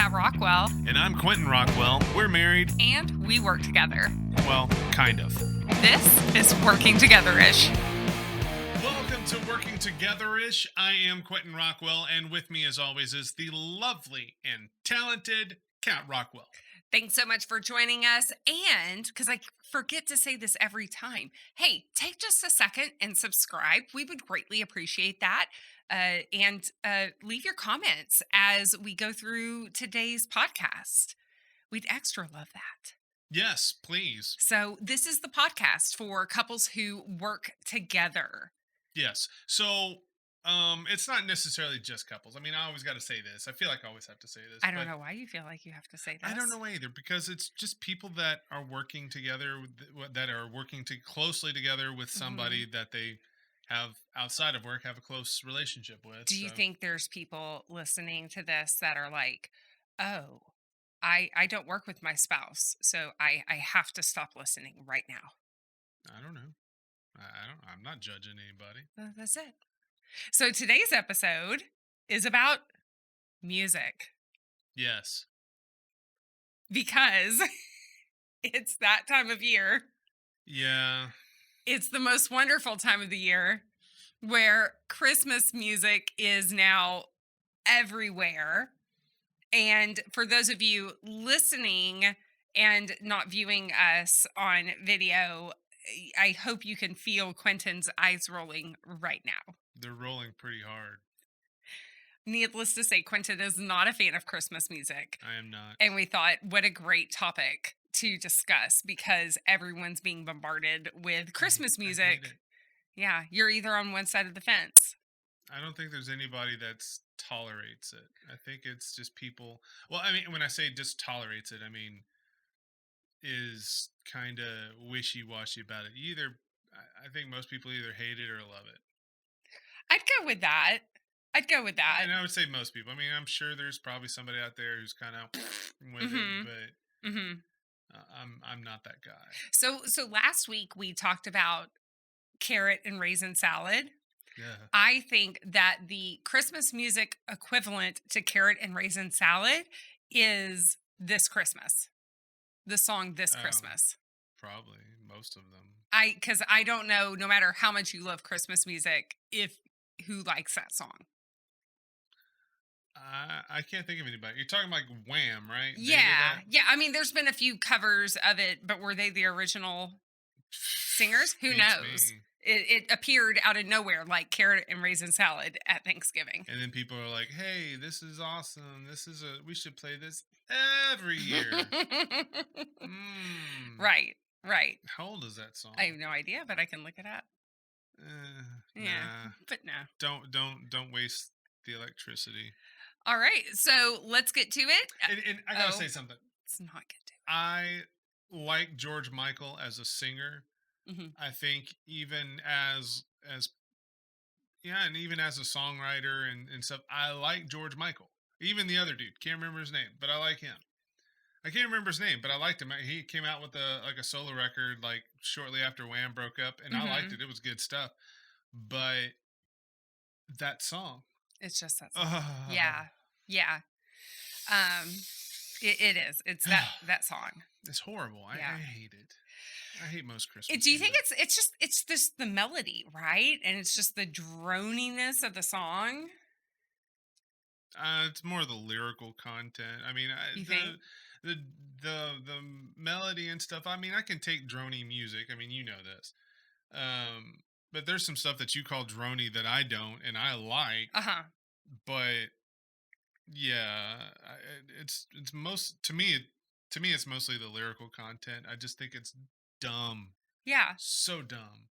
Kat Rockwell, And I'm Quentin Rockwell. We're married. and we work together. Well, kind of. This is Working Together-ish. Welcome to Working Together-ish. I am Quentin Rockwell, and with me, as always, is the lovely and talented Kat Rockwell. Thanks so much for joining us. And because I forget to say this every time, hey, take just a second and subscribe. We would greatly appreciate that. And leave your comments as we go through today's podcast. We'd extra love that. Yes, please. So this is the podcast for couples who work together. Yes. So, it's not necessarily just couples. I mean, I always got to say this. I feel like I always have to say this. I don't know why you feel like you have to say this. I don't know either, because it's just people that are working together, that are working closely together with somebody that they have outside of work, have a close relationship with. Do you think there's people listening to this that are like, oh, I don't work with my spouse, so I have to stop listening right now? I don't know. I'm not judging anybody. That's it. So today's episode is about music Yes. because it's that time of year. Yeah. It's the most wonderful time of the year where Christmas music is now everywhere. And for those of you listening and not viewing us on video, I hope you can feel Quentin's eyes rolling right now. They're rolling pretty hard. Needless to say, Quentin is not a fan of Christmas music. I am not. And we thought, what a great topic to discuss because everyone's being bombarded with Christmas I hate music. it. Yeah, you're either on one side of the fence. I don't think there's anybody that tolerates it. I think it's just people. Well, I mean, when I say just tolerates it, I mean is kind of wishy-washy about it. I think most people either hate it or love it. I'd go with that. And I would say most people. I mean, I'm sure there's probably somebody out there who's kind of with Mhm. it, but hmm I'm not that guy. So last week we talked about carrot and raisin salad. Yeah. I think that the Christmas music equivalent to carrot and raisin salad is This Christmas. The song This Oh. Christmas. Probably most of them. Because I don't know, no matter how much you love Christmas music, who likes that song. I can't think of anybody. You're talking like Wham, right? They did Yeah. that? Yeah. I mean, there's been a few covers of it, but were they the original singers? Who Beats knows? me. It appeared out of nowhere like carrot and raisin salad at Thanksgiving. And then people are like, "Hey, this is awesome. We should play this every year." Right. How old is that song? I have no idea, but I can look it up. Yeah, Nah. but no. Don't waste the electricity. All right, so let's get to it. And I gotta Oh. say something. Let's not get to I like George Michael as a singer. it. Mhm. I think even as yeah, and even as a songwriter and stuff, I like George Michael. Even the other dude, can't remember his name, but I like him. I can't remember his name, but I liked him. He came out with a solo record like shortly after Wham broke up, and I liked it. It was good stuff. But that song, It's just that song. Yeah. It is. It's that song. it's horrible. I hate it. I hate most Christmas. Do you think music. it's just the melody, right? And it's just the droniness of the song. It's more the lyrical content. I mean, You think? the melody and stuff. I mean, I can take drony music. I mean, you know this. But there's some stuff that you call drony that I don't, and I like. Uh-huh. But yeah, it's most to me. To me, it's mostly the lyrical content. I just think it's dumb. Yeah. So dumb.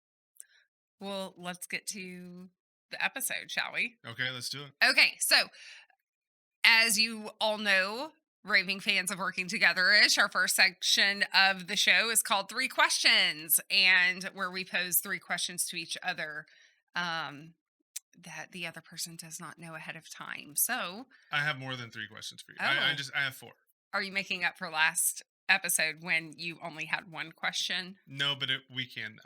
Well, let's get to the episode, shall we? Okay, let's do it. Okay, so as you all know, raving fans of Working Together-ish, our first section of the show is called Three Questions, and where we pose three questions to each other that the other person does not know ahead of time. So, I have more than 3 questions for you. Oh. I have 4. are you making up for last episode when you only had one question? No, but we can now.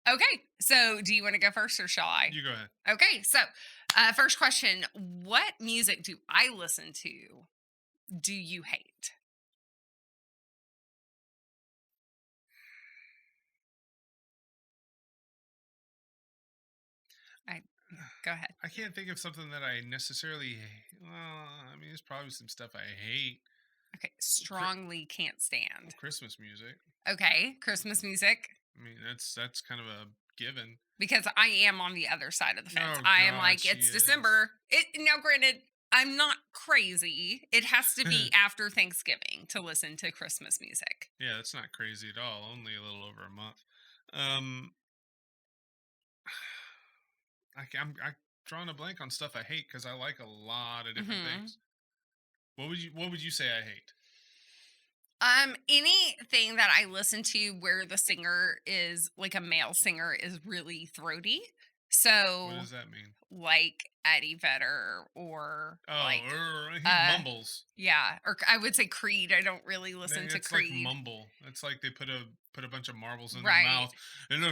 Okay. So, do you want to go first or shall I? You go ahead. Okay. So, first question: what music do I listen to? Do you hate? I Yeah. Go ahead. I can't think of something that I necessarily. Well, I mean, there's probably some stuff I hate. Okay. Cri- Strongly can't stand. Christmas music. Okay. Christmas music. I mean, that's kind of a given. Because I am on the other side of the fence. Oh I am God, like, she it's is. December. It now, granted, I'm not crazy. It has to be after Thanksgiving to listen to Christmas music. Yeah, that's not crazy at all. Only a little over a month. Um, I'm drawing a blank on stuff I hate because I like a lot of different Hmm. things. What would you say I hate? Anything that I listen to where the singer is like a male singer is really throaty. What So does that mean? like Eddie Vedder or Oh, like he uh mumbles. yeah, or I would say Creed. I don't really listen to It's like Creed. mumble. It's like they put a bunch of marbles in their Right. mouth. And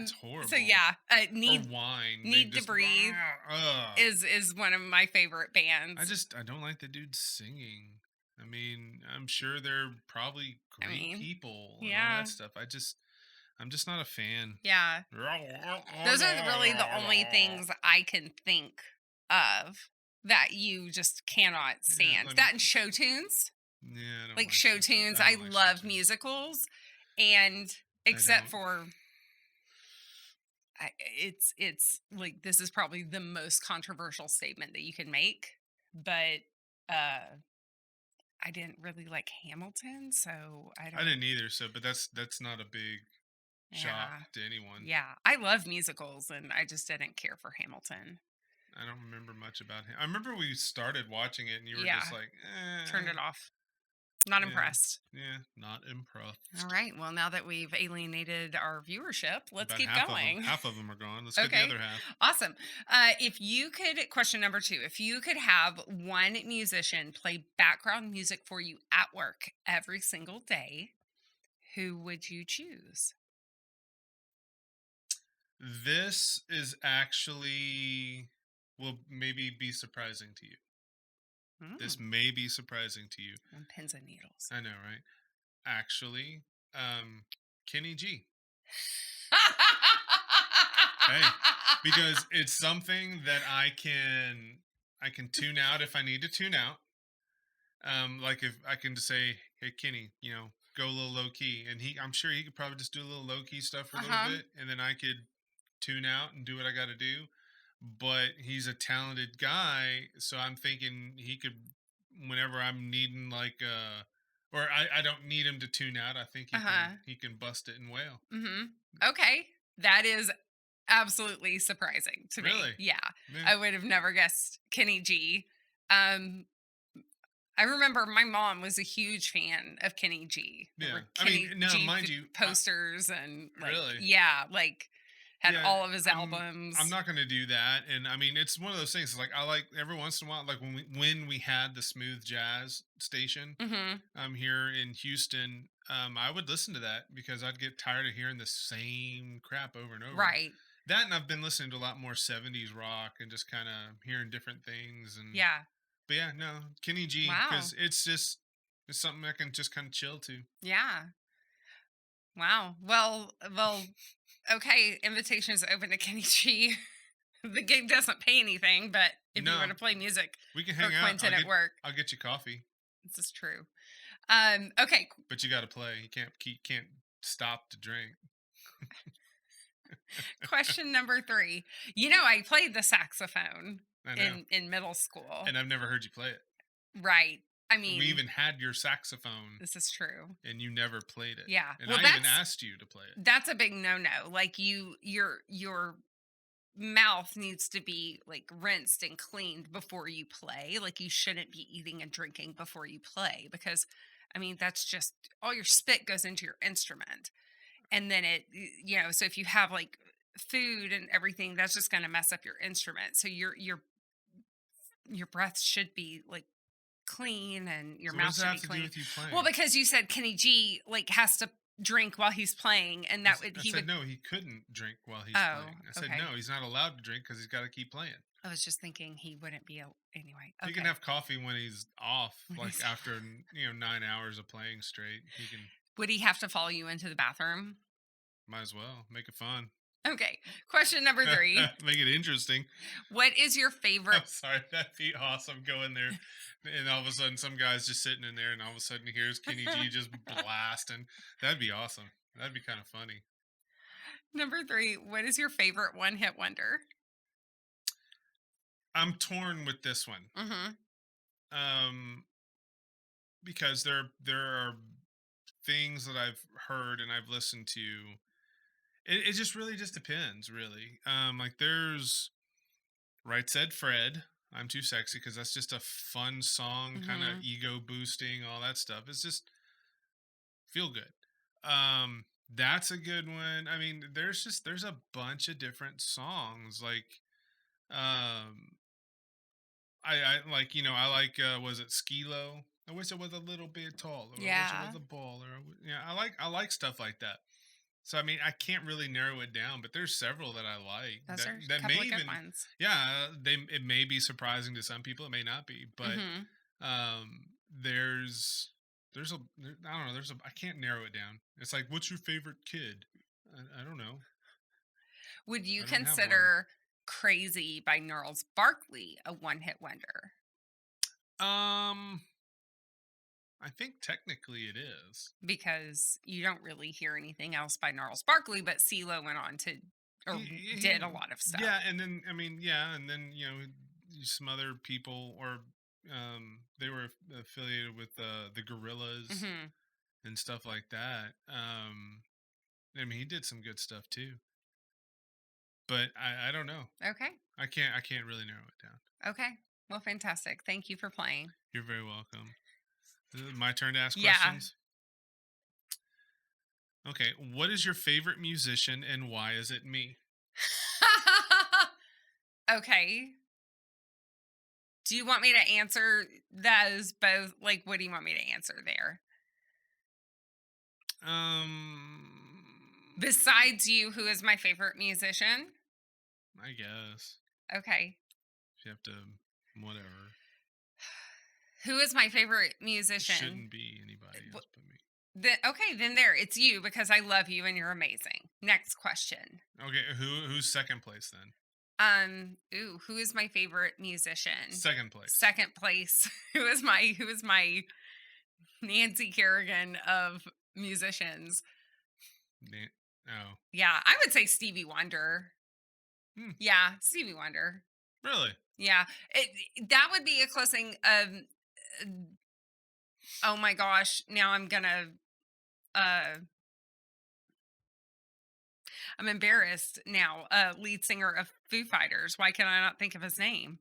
it's So horrible. yeah, Or wine. They Need to just. Breathe Ugh. is one of my favorite bands. I don't like the dude singing. I mean, I'm sure they're probably I great mean, people and all yeah, that stuff. I'm just not a fan. yeah. Those are really the only things I can think of that you just cannot Yeah, stand. like, That and show tunes, yeah, I don't like like show show tunes. tunes. I I don't like show love tunes. musicals, and I except don't. for it's like this is probably the most controversial statement that you can make, but uh I didn't really like Hamilton, so I I don't. didn't either. So, but that's not a big shock Yeah. to anyone. Yeah. I love musicals and I just didn't care for Hamilton. I don't remember much about him. I remember we started watching it, and you were just Yeah. like, Turned it off. Not yeah, impressed. yeah, not All impressed. right. Well, now that we've alienated our viewership, let's About keep half of them, going. half of them are gone. Let's get the Okay. other half. Awesome. If you could, question number two, if you could have one musician play background music for you at work every single day, who would you choose? This is actually will maybe be surprising to you. This Mm, may be surprising to you. on pins and needles. I know, right? Actually, Kenny G. Hey, because it's something that I can tune out if I need to tune out. Like if I can just say, "Hey, Kenny, go a little low key," and I'm sure he could probably just do a little low key stuff for a little Uh-huh. bit, and then I could tune out and do what I got to do. But he's a talented guy, so I'm thinking he could, whenever I'm needing or I don't need him to tune out. I think Uh-huh. he can bust it and wail. Mhm. Okay. That is absolutely surprising to me. Really? Yeah. Yeah. I would have never guessed Kenny G. Um, I remember my mom was a huge fan of Kenny G. There Yeah. were I Kenny mean, now G mind you, posters and like, really. yeah, like had Yeah, all of his I'm albums. not gonna do that, and I mean, it's one of those things. It's like I like every once in a while, like when we had the smooth jazz station, Mhm. here in Houston, I would listen to that because I'd get tired of hearing the same crap over and over. Right. That, and I've been listening to a lot more '70s rock and just kind of hearing different things. And Yeah. but yeah, no, Kenny G, Wow. because it's something I can just kind of chill to. Yeah. Wow. Well, okay, invitation is open to Kenny G. The gig doesn't pay anything, but if you No, want to play music we can for hang out. Quentin at work, I'll get you coffee. this is true. Okay, But you got to play. You can't stop to drink. question number three. I played the saxophone I know, in middle school. and I've never heard you play it. Right. I We mean, even had your saxophone, this is true. and you never played it. Yeah. And Well, I even asked you to play it. that's a big no-no. Like your mouth needs to be like rinsed and cleaned before you play. Like you shouldn't be eating and drinking before you play because I mean that's just all your spit goes into your instrument. And then so if you have like food and everything that's just going to mess up your instrument. So your breath should be like clean and your So what mouth does that should have be to do clean. with you playing? Well, because you said Kenny G like has to drink while he's playing, and that would I he said would. no, he couldn't drink while he's Oh, playing. I said okay. no, he's not allowed to drink because he's got to keep playing. I was just thinking he wouldn't be anyway. He can Okay. have coffee when he's off, When like he's- after 9 hours of playing straight. He can. Would he have to follow you into the bathroom? Might as well make it fun. Okay. Question number 3. Make it interesting. What is your favorite? I'm sorry, that'd be awesome. Go in there, and all of a sudden, some guy's just sitting in there, and all of a sudden, here's Kenny G just blasting. That'd be awesome. That'd be kind of funny. Number 3. What is your favorite one-hit wonder? I'm torn with this one, because there are things that I've heard and I've listened to. It just really just depends, really. Like there's Right Said Fred. I'm Too Sexy, because that's just a fun song, kind of ego boosting, all that stuff. It's just feel good. That's a good one. I mean, there's a bunch of different songs. Like, I like I like was it Skilo? I wish I was a little bit taller. I wish I Yeah. was a baller. I like stuff like that. So I mean, I can't really narrow it down, but there's several that I like Those are a that couple may of good even ones. it may be surprising to some people, it may not be, but there's I don't know, I can't narrow it down. It's like, what's your favorite kid? I don't know. Would you I don't have one. consider Crazy by Gnarls Barkley a one-hit wonder? I think technically it is. Because you don't really hear anything else by Gnarls Barkley, but CeeLo went on to or did a lot of stuff. Yeah, and then I mean, and then some other people, or they were affiliated with the Gorillas and stuff like that. I mean, he did some good stuff too. But I don't know. Okay. I can't really narrow it down. Okay. Well, fantastic. Thank you for playing. You're very welcome. Is it my turn to ask Yeah. questions? Okay. What is your favorite musician and why is it me? Okay. Do you want me to answer those both? Like, what do you want me to answer there? Besides you, who is my favorite musician? I guess. Okay. If you have to, whatever. Who is my favorite musician? Shouldn't be anybody else but me. Okay, then there. It's you, because I love you and you're amazing. Next question. Okay, who's second place then? Who is my favorite musician? Second place. Second place. Who is my Nancy Kerrigan of musicians? Oh. Yeah, I would say Stevie Wonder. Yeah, Stevie Wonder. Really? Yeah. That would be a close thing. Oh my gosh, now I'm gonna I'm embarrassed now. Lead singer of Foo Fighters. Why can I not think of his name?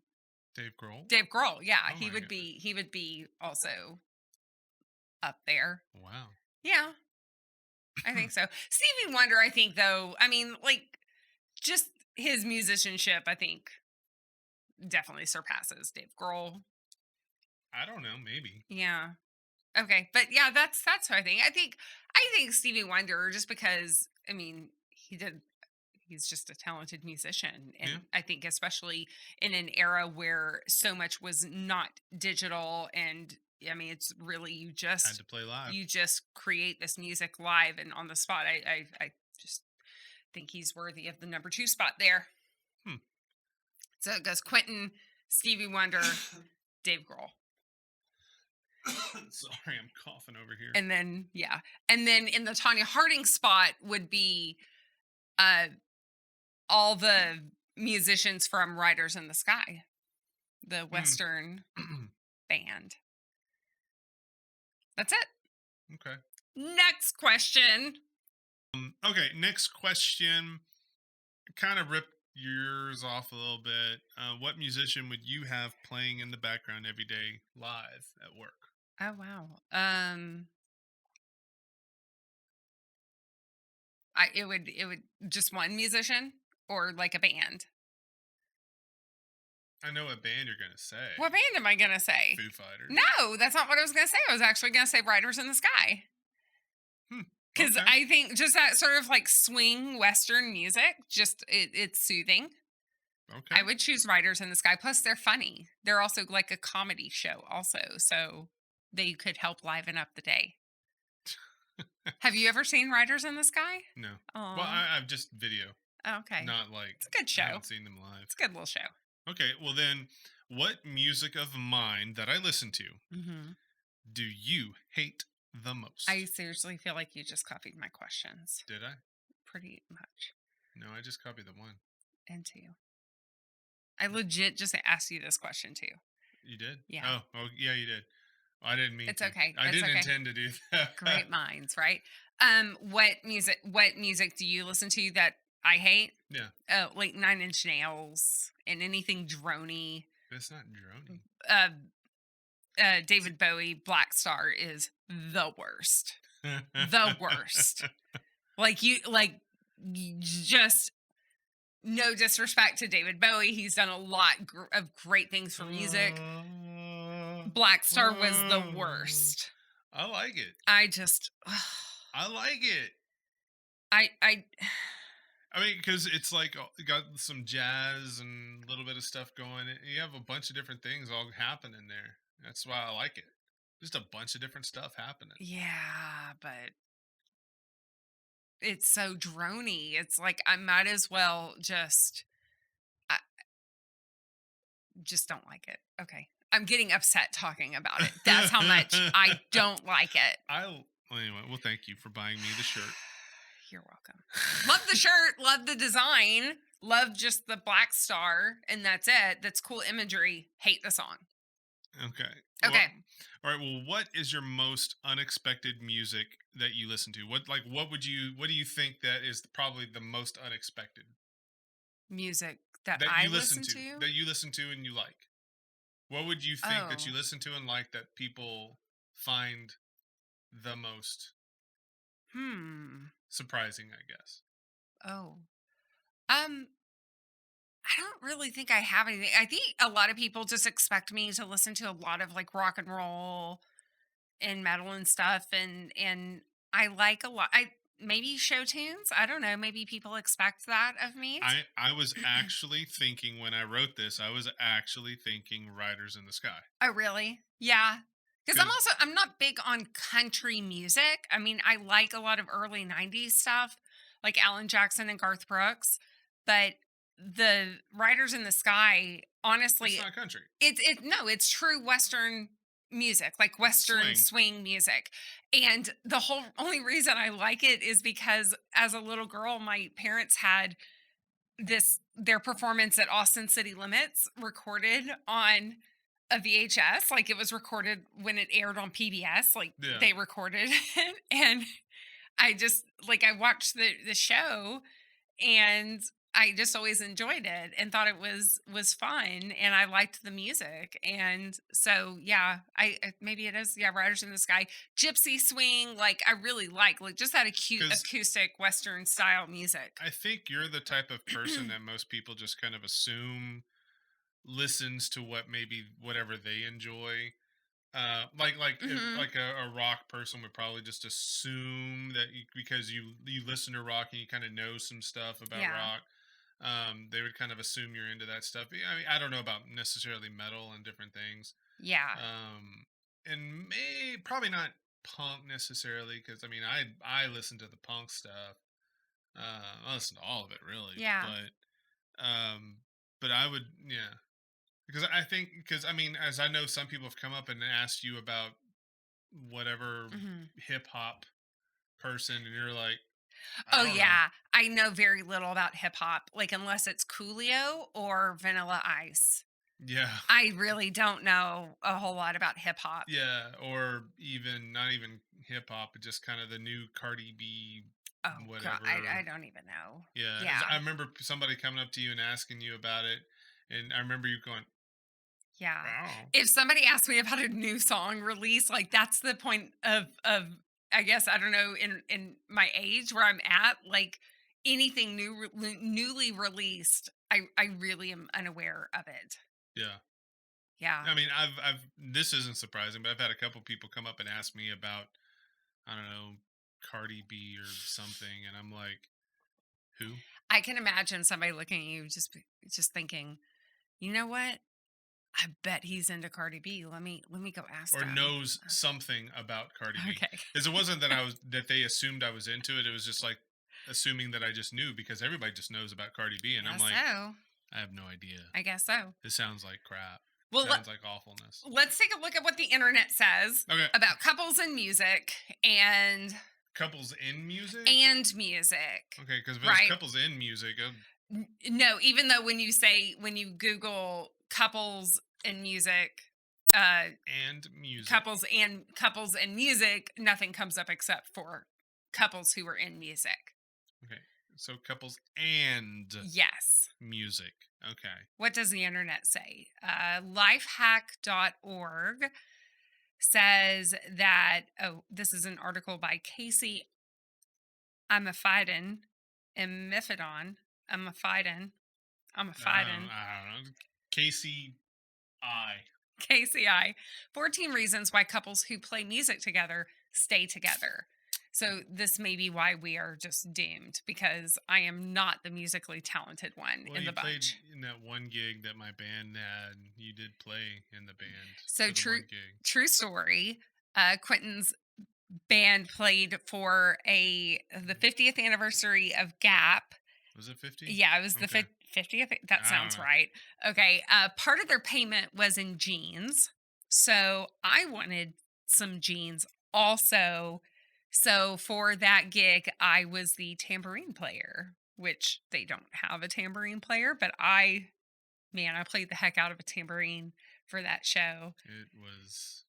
Dave Grohl. Dave Grohl. Yeah, Oh he my would God. be also up there. Wow. Yeah. I think so. Stevie Wonder, I think, though, I mean, like, just his musicianship, I think, definitely surpasses Dave Grohl. I don't know, maybe. Yeah. Okay, but yeah, that's what I think. I think Stevie Wonder, just because, I mean, he's just a talented musician, and Yeah. I think especially in an era where so much was not digital, and I mean, it's really Had just to play live. you just create this music live and on the spot. I just think he's worthy of the number 2 spot there. So it goes Quentin, Stevie Wonder, Dave Grohl. Sorry, I'm coughing over here. And then, and then in the Tanya Harding spot would be all the musicians from Riders in the Sky, the Western band. That's it. Okay. Next question. Okay, next question. Kind of ripped yours off a little bit. What musician would you have playing in the background every day live at work? Oh wow. It would just one musician or like a band? I know what band you're gonna say. What band am I going to say? Foo Fighters. No, that's not what I was going to say. I was actually going to say Riders in the Sky. Hmm. Because Okay. I think just that sort of like swing Western music, just it's soothing. Okay. I would choose Riders in the Sky. Plus, they're funny. They're also like a comedy show, also. So they could help liven up the day. Have you ever seen Riders in the Sky? No. Oh, Well, I've just video, okay. not like It's a good I show. haven't seen them live. It's a good little show. Okay. Well, then, what music of mine that I listen to Mm-hmm. do you hate the most? I seriously feel like you just copied my questions Did I? pretty much. No, I just copied the one. And two. I legit just asked you this question too. You did? Yeah. Oh, yeah, you did. I didn't mean It's to. okay. I It's didn't okay. intend to do that. Great minds, right? What music do you listen to that I hate? Yeah. Like 9 Inch Nails and anything drony. It's not drony. David Bowie, Black Star is the worst. The worst. Just no disrespect to David Bowie. He's done a lot of great things for music. Black Star was the worst. I like it. I just, I like it. I I mean, because it's like got some jazz and a little bit of stuff going. You have a bunch of different things all happening there. That's why I like it. Just a bunch of different stuff happening. yeah, but it's so drony. It's like I might as well I just don't like it. Okay. I'm getting upset talking about it. That's how much I don't like it. Anyway, well, thank you for buying me the shirt. You're welcome. Love the shirt, love the design, love just the Black Star, and that's it. That's cool imagery. Hate the song. Okay. Okay. All right. Well, what is your most unexpected music that you listen to? What do you think that is probably the most unexpected Music that that I you listen to, to. that you listen to and you like? What would you think that you Oh. listen to and like that people find the most surprising, I guess? Oh. I don't really think I have anything. I think a lot of people just expect me to listen to a lot of like rock and roll and metal and stuff and I like a lot. I maybe show tunes. I don't know. Maybe people expect that of me. I was actually thinking when I wrote this, I was actually thinking Riders in the Sky. Oh, really? Yeah. Because I'm not big on country music. I mean, I like a lot of early 90s stuff, like Alan Jackson and Garth Brooks, but the Riders in the Sky, honestly, It's not country. it's true Western music, like Western swing music. And the whole only reason I like it is because as a little girl, my parents had their performance at Austin City Limits recorded on a VHS. Like it was recorded when it aired on PBS. Like Yeah. they recorded it. And I just like I watched the show and I just always enjoyed it and thought it was fun and I liked the music. And so yeah, maybe it is Riders in the Sky. Gypsy swing, like I really like just that acute 'Cause- acoustic Western style music. I think you're the type of person that most people just kind of assume listens to whatever they enjoy. Mhm. Like a rock person would probably just assume that because you listen to rock and you kind of know some stuff about Yeah. rock, they would kind of assume you're into that stuff. I mean, I don't know about necessarily metal and different things, Yeah. and probably not punk necessarily because I mean I listen to the punk stuff. I listen to all of it really, Yeah. but I would because I mean as I know some people have come up and asked you about whatever Mhm. hip hop person and you're like, Oh I don't know. yeah, I know very little about hip hop, like unless it's Coolio or Vanilla Ice. Yeah. I really don't know a whole lot about hip hop. Yeah, or even not even hip hop, but just kind of the new Cardi B Oh God, whatever. I don't even know. Yeah, Yeah. I remember somebody coming up to you and asking you about it, and I remember you going, Yeah. "Wow." If somebody asked me about a new song release, like that's the point of I guess I don't know in my age where I'm at, like anything newly released, I really am unaware of it. Yeah. Yeah. I mean, I've this isn't surprising, but I've had a couple people come up and ask me about, I don't know, Cardi B or something, and I'm like, who? I can imagine somebody looking at you just thinking, you know what? I bet he's into Cardi B. Let me go ask Or him. knows something about Cardi B. Okay. Because it wasn't that that they assumed I was into it. It was just like assuming that I just knew because everybody just knows about Cardi B, and I'm Guess like, so. I have no idea. I guess so. This sounds like crap. Well, Sounds like awfulness. let's take a look at what the internet says Okay. about couples and music and Couples in music? music. Okay, because if it was Right. couples in music, No, even though when you Google couples and music, and music. couples and music, nothing comes up except for couples who are in music. Okay. So couples and Yes. music. Okay. What does the internet say? Lifehack.org says that, this is an article by Casey Amifidin, Amifidon, Amifidin, Amifidin, I don't know. Casey I. KCI, 14 reasons why couples who play music together stay together. So this may be why we are just doomed, because I am not the musically talented one Well, in you the played bunch. in that one gig that my band had. You did play in the band. So for the one gig. true story. Quentin's band played for the 50th anniversary of Gap. Was it 50? Yeah, it was the Okay. 50th. That I sounds don't know. right. Okay. Part of their payment was in jeans. So I wanted some jeans also. So for that gig, I was the tambourine player, which they don't have a tambourine player, but I played the heck out of a tambourine for that show. It was.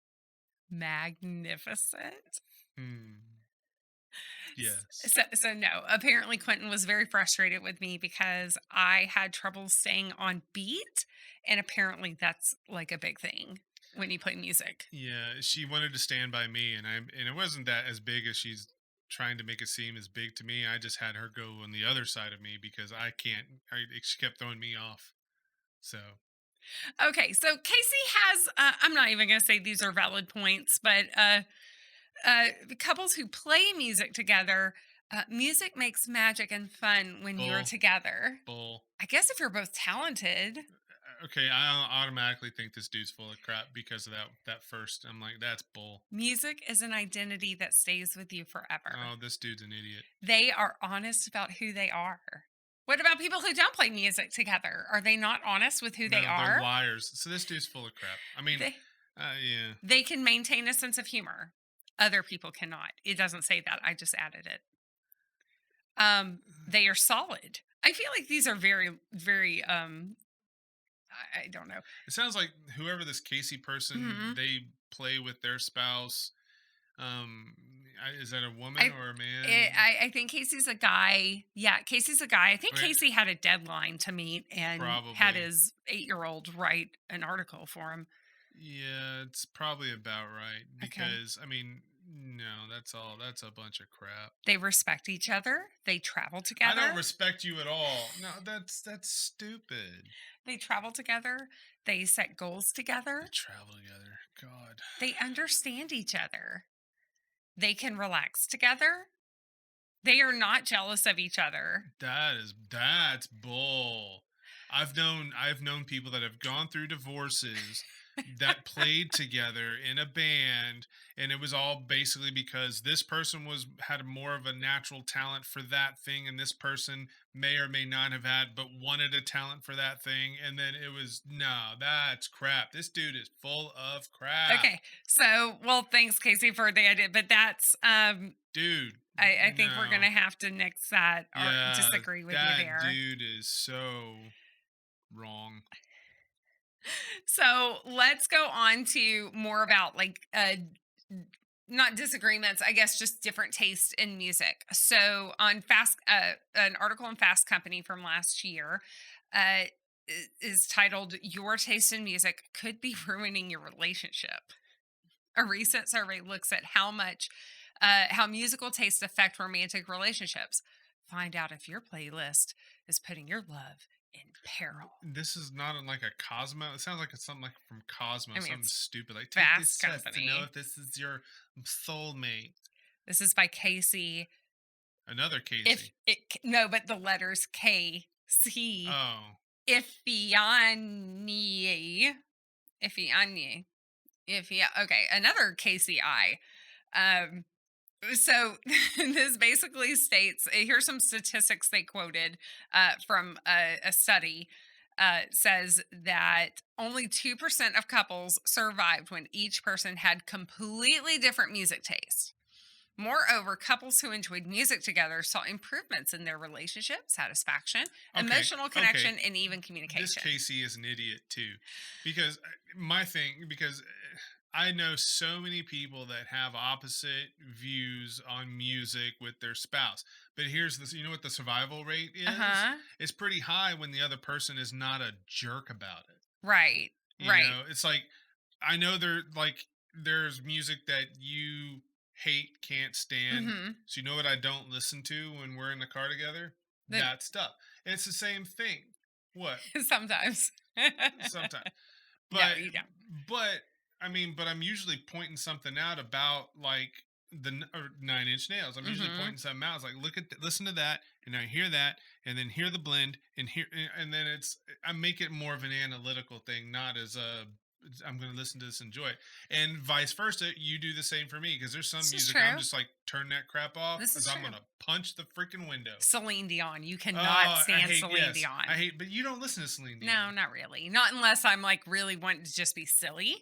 Magnificent. Yes. So no, apparently Quentin was very frustrated with me because I had trouble staying on beat, and apparently that's like a big thing when you play music. Yeah, she wanted to stand by me, and it wasn't that as big as she's trying to make it seem as big to me. I just had her go on the other side of me because I can't. She kept throwing me off. So Okay, so Casey has, I'm not even going to say these are valid points, but couples who play music together, music makes magic and fun when you're Bull. together. bull. I guess if you're both talented. Okay, I automatically think this dude's full of crap because of that first. I'm like, that's bull. Music is an identity that stays with you forever. Oh, this dude's an idiot. They are honest about who they are. What about people who don't play music together? Are they not honest with who they No, are? They're liars. So this dude's full of crap. I mean, yeah. They can maintain a sense of humor. Other people cannot. It doesn't say that. I just added it. They are solid. I feel like these are very, very I don't know. It sounds like whoever this Casey person, Mhm. they play with their spouse. Is that a woman or a man? I think Casey's a guy. Yeah, Casey's a guy. I think Okay. Casey had a deadline to meet and had Probably. his 8-year-old write an article for him. Yeah, it's probably about right Okay. because I mean, no, that's all. That's a bunch of crap. They respect each other. They travel together. I don't respect you at all. No, that's stupid. They travel together. They set goals together. They travel together. God. They understand each other. They can relax together. They are not jealous of each other. That's bull. I've known people that have gone through divorces that played together in a band, and it was all basically because this person had more of a natural talent for that thing, and this person may or may not have had but wanted a talent for that thing, and then it was no, that's crap. This dude is full of crap. Okay. So, well, thanks, Casey, for the idea, but that's dude. I think we're no. gonna have to nix that or Yeah, disagree with that you there. dude is so wrong. So let's go on to more about not disagreements, I guess just different taste in music. So on an article in Fast Company from last year is titled "Your Taste in Music Could Be Ruining Your Relationship." A recent survey looks at how musical tastes affect romantic relationships. Find out if your playlist is putting your love in peril. This is not in like a Cosmo. It sounds like it's something like from Cosmo, I mean, something it's stupid. Like take this Fast test to know Company. if this is your soulmate. This is by Casey. Another If Casey. it no, but the letters K C Oh, Ifeanyi. Ifeanyi. Okay, another KCI. Um so this basically states here's some statistics they quoted from a study. Says that only 2% of couples survived when each person had completely different music tastes. Moreover, couples who enjoyed music together saw improvements in their relationship, satisfaction, okay, emotional okay. connection, and even This communication. Casey is an idiot too, because my thing, because I know so many people that have opposite views on music with their spouse. But here's this, you know what the survival rate Uh is? huh. It's pretty high when the other person is not a jerk about it. Right. You Right. know, it's like I know there's music that you hate, can't stand. Mm-hmm. So you know what I don't listen to when we're in the car together? The, That stuff. It's the same thing. What? sometimes. Sometimes. No, But you don't. but I mean, but I'm usually pointing something out about like or 9 Inch Nails. I'm usually Mm-hmm. pointing something out. It's like listen to that, and I hear that, and then hear the blend, and then I make it more of an analytical thing, not as a I'm going to listen to this, enjoy it, and vice versa. You do the same for me because there's some This is music I'm true. just like turn that crap off This as is I'm true. going to punch the freaking window. Celine Dion. You cannot Oh, I stand hate Celine yes, I Dion. hate, but you don't listen to Celine No, Dion. not really. Not unless I'm like really wanting to just be silly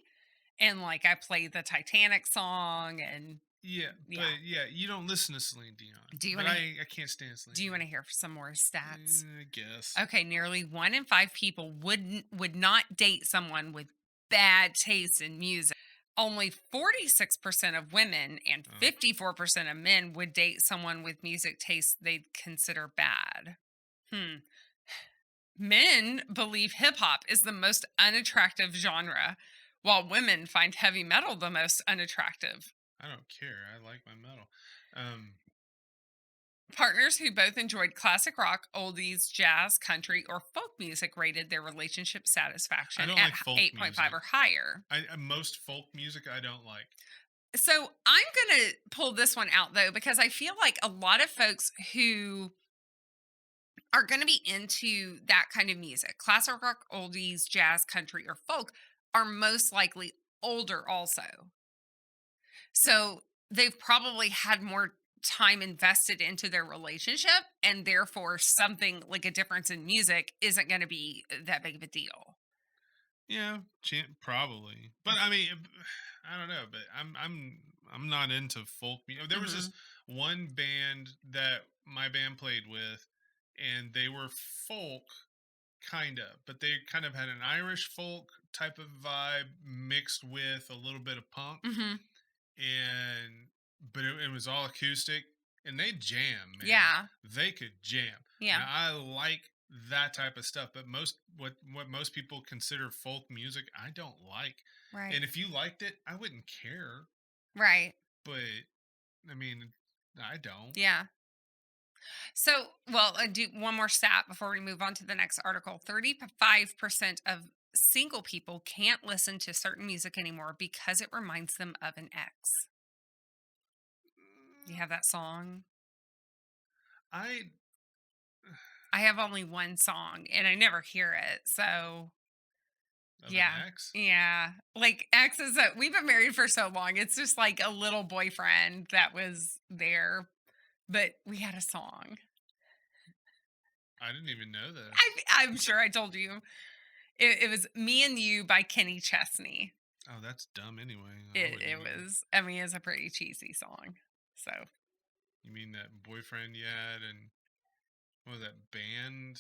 and like I play the Titanic song and Yeah, yeah. but yeah, you don't listen to Celine Dion. Do you But want to I can't stand Celine do you want Dion. to hear some more stats? I guess. Okay, nearly 1 in 5 people would not date someone with bad taste in music. Only 46% of women and Oh. 54% of men would date someone with music taste they'd consider bad. Men believe hip hop is the most unattractive genre, while women find heavy metal the most unattractive. I don't care. I like my metal. Um, Partners who both enjoyed classic rock, oldies, jazz, country, or folk music rated their relationship I satisfaction don't at like folk 8.5 music. or higher. Most folk music I don't like. So I'm going to pull this one out though, because I feel like a lot of folks who are going to be into that kind of music, classic rock, oldies, jazz, country, or folk, are most likely older also. So they've probably had more time invested into their relationship, and therefore something like a difference in music isn't going to be that big of a deal. Yeah, probably. But I mean, I don't know. But I'm not into folk music. There was this Hmm. one band that my band played with, and they were folk kind of, but they kind of had an Irish folk type of vibe mixed with a little bit of punk, Hmm. and but it was all acoustic, and they jam, man. Yeah. They could jam, and Yeah. I like that type of stuff. But what most people consider folk music, I don't like. Right. And if you liked it, I wouldn't care. Right. But I mean, I don't. Yeah. So, well, do one more stat before we move on to the next article. 35% of single people can't listen to certain music anymore because it reminds them of an ex. You have that song? I I have only one song and I never hear it. So, of an yeah. ex. Yeah. Like exes that we've been married for so long. It's just like a little boyfriend that was there, but we had a song. I didn't even know that. I'm sure I told you. It was Me and You by Kenny Chesney. Oh, that's dumb anyway. I It wouldn't it even. was, I mean, it's a pretty cheesy song. So, You mean that boyfriend you had and what was that band?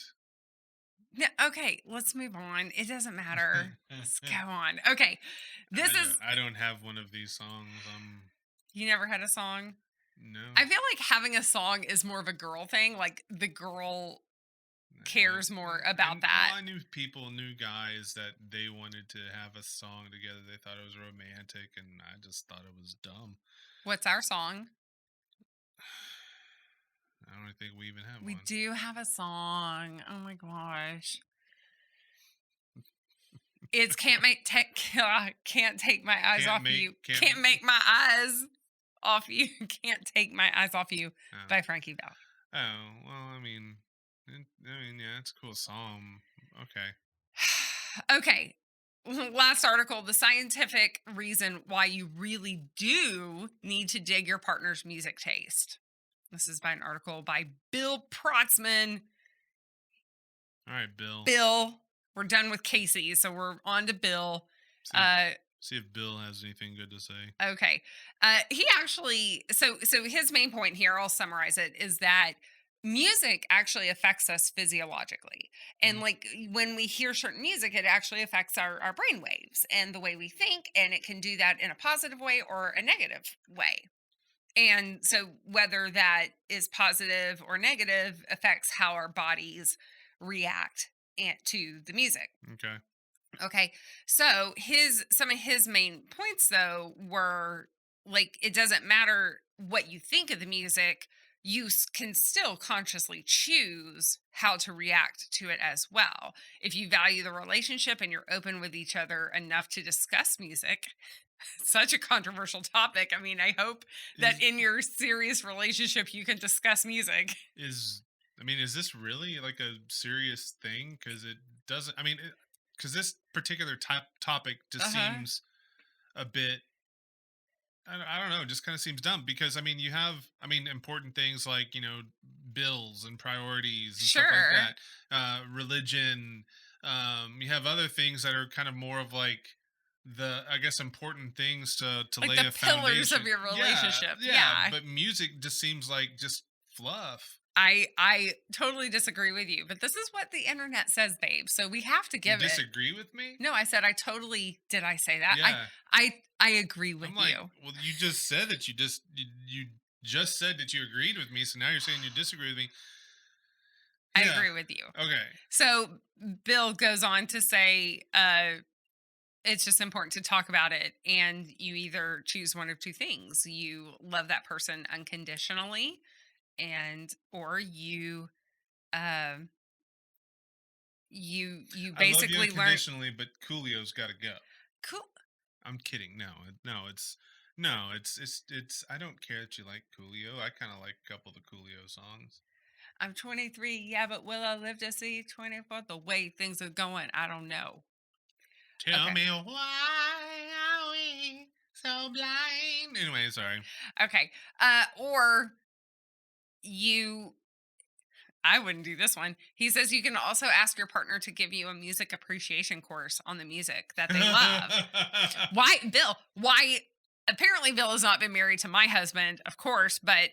yeah, okay, let's move on. It doesn't matter. Let's go on. Okay. This is I don't have one of these songs. You never had a song? No. I feel like having a song is more of a girl thing. Like the girl cares more about that. I knew people, knew guys that they wanted to have a song together. They thought it was romantic, and I just thought it was dumb. What's our song? I don't think we even have We one. do have a song. Oh my gosh. It's can't take my eyes Can't off make you. can't Can't make my eyes off you. Can't take my eyes off you oh. by Frankie Valli. Oh, well, yeah, it's a cool song. Okay. Okay. Last article, the scientific reason why you really do need to dig your partner's music taste. This is by an article by Bill Protzman. All right, Bill. Bill, we're done with Casey, so we're on to Bill. See if Bill has anything good to say. Okay. He actually, so his main point here, I'll summarize it, is that music actually affects us physiologically. And Mhm. like when we hear certain music, it actually affects our brain waves and the way we think. And it can do that in a positive way or a negative way. And so whether that is positive or negative affects how our bodies react to the music. Okay. Okay. So some of his main points though were like it doesn't matter what you think of the music, you can still consciously choose how to react to it as well. If you value the relationship and you're open with each other enough to discuss music, such a controversial topic. I mean, I hope that in your serious relationship you can discuss music. Is this really like a serious thing? Because it doesn't. Because this particular topic just seems a bit. I don't know. It just kind of seems dumb. Because you have important things like bills and priorities and stuff Sure. like that. Religion. You have other things that are kind of more of like the important things to Like lay the a pillars foundation of your relationship. Yeah, Yeah. but music just seems like just fluff. I totally disagree with you, but this is what the internet says, babe. So we have to You give it. disagree with me? No, I said I totally did. I say that? Yeah. I agree with I'm like, you. well, you just said that you just said that you agreed with me, so now you're saying you disagree with me. I Yeah. agree with you. Okay. So Bill goes on to say, it's just important to talk about it, and you either choose one of two things: you love that person unconditionally, or you, um, you I love you basically learn. unconditionally, but Coolio's got to go. Cool. I'm kidding. It's I don't care that you like Coolio. I kind of like a couple of the Coolio songs. I'm 23, yeah, but will I live to see 24? The way things are going, I don't know. Tell me why are we so blind? Anyway, sorry. Okay. Or I wouldn't do this one. He says you can also ask your partner to give you a music appreciation course on the music that they love. Why, Bill? Why? Apparently, Bill has not been married to my husband, of course, but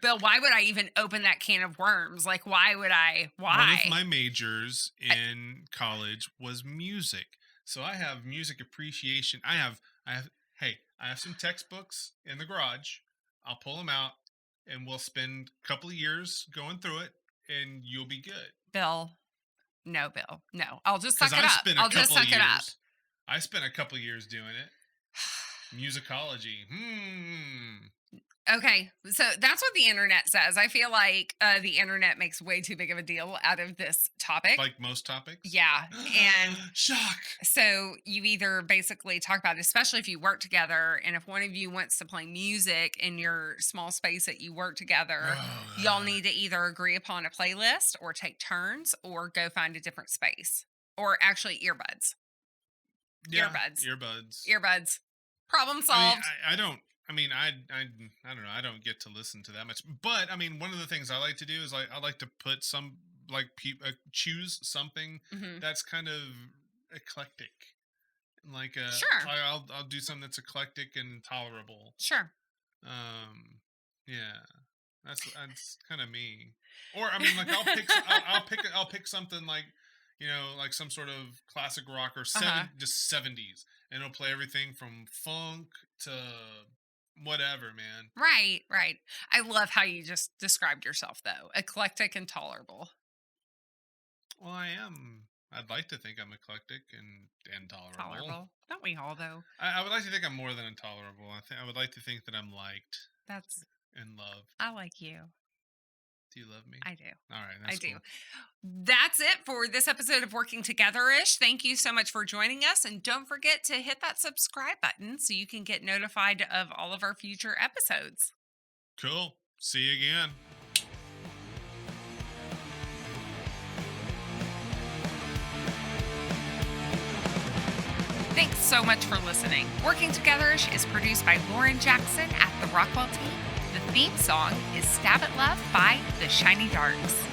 Bill, why would I even open that can of worms? Like, why would I? Why? One of my majors in college was music. So I have music appreciation. I have some textbooks in the garage. I'll pull them out and we'll spend a couple of years going through it and you'll be good. Bill. No, Bill. No. I'll just suck it up. I'll just suck it up. I spent a couple of years doing it. Musicology. Okay, so that's what the internet says. I feel like the internet makes way too big of a deal out of this topic. Like most topics? Yeah. And shock. So you either basically talk about it, especially if you work together, and if one of you wants to play music in your small space that you work together, y'all need to either agree upon a playlist or take turns or go find a different space. Or actually earbuds. Yeah, earbuds. Earbuds. Problem solved. I don't know. I don't get to listen to that much. But one of the things I like to do is I like to put some choose something that's kind of eclectic. Like sure. I'll do something that's eclectic and tolerable. Sure. Yeah. That's kind of me. Or I'll pick something like like some sort of classic rock or just 70s, and it'll play everything from funk to whatever, man. Right. I love how you just described yourself, though. Eclectic and tolerable. Well, I am. I'd like to think I'm eclectic and tolerable. Don't we all, though? I would like to think I'm more than intolerable. I would like to think that I'm liked. That's and loved. I like you. Do you love me? I do. All right. That's I do. cool. That's it for this episode of Working Together-ish. Thank you so much for joining us. And don't forget to hit that subscribe button so you can get notified of all of our future episodes. Cool. See you again. Thanks so much for listening. Working Together-ish is produced by Lauren Jackson at the Rockwell team. The theme song is Stab at Love by The Shiny Darts.